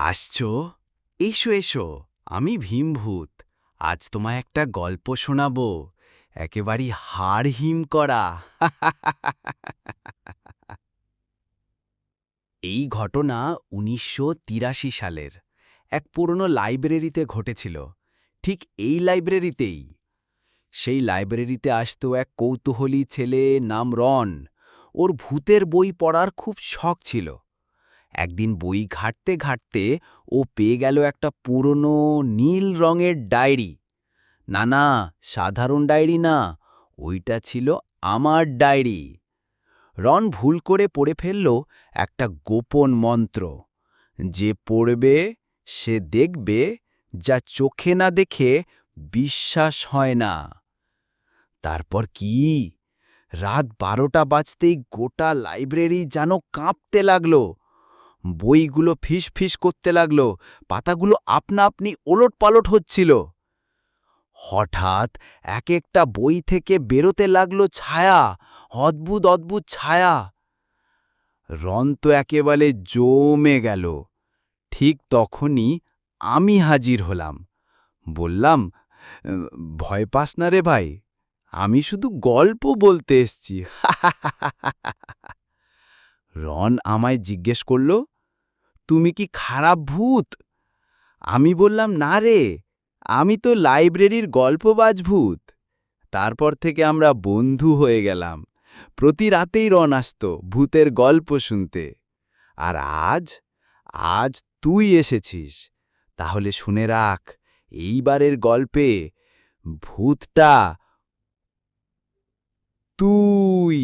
আসছো? এসো এসো, আমি ভীমভূত। আজ তোমায় একটা গল্প শোনাবো, একেবারেই হাড় হিম করা। এই ঘটনা ১৯৮৩ সালের এক পুরনো লাইব্রেরিতে ঘটেছিল। ঠিক এই লাইব্রেরিতেই। সেই লাইব্রেরিতে আসতো এক কৌতূহলী ছেলে, নাম রন। ওর ভূতের বই পড়ার খুব শখ ছিল। একদিন বই ঘাঁটতে ঘাঁটতে ও পেয়ে গেল একটা পুরনো নীল রঙের ডায়েরি। না না, সাধারণ ডায়েরি না, ওইটা ছিল আমার ডায়েরি। রন ভুল করে পড়ে ফেলল একটা গোপন মন্ত্র। যে পড়বে সে দেখবে যা চোখে না দেখে বিশ্বাস হয় না। তারপর কি, রাত ১২টা বাজতেই গোটা লাইব্রেরি যেন কাঁপতে লাগলো। বইগুলো ফিস করতে লাগলো, পাতাগুলো আপনা আপনি ওলটপালট হচ্ছিল। হঠাৎ এক একটা বই থেকে বেরোতে লাগলো ছায়া, অদ্ভুত অদ্ভুত ছায়া। রন তো একেবারে জমে গেল। ঠিক তখনই আমি হাজির হলাম। বললাম, ভয় পাস না রে ভাই, আমি শুধু গল্প বলতে এসছি।" রন আমায় জিজ্ঞেস করল, "তুমি কি খারাপ ভূত?" আমি বললাম, "না রে, আমি তো লাইব্রেরির গল্পবাজ ভূত।" তারপর থেকে আমরা বন্ধু হয়ে গেলাম। প্রতি রাতেই রন আসত ভূতের গল্প শুনতে। আর আজ, আজ তুই এসেছিস। তাহলে শুনে রাখ, এইবারের গল্পে ভূতটা তুই।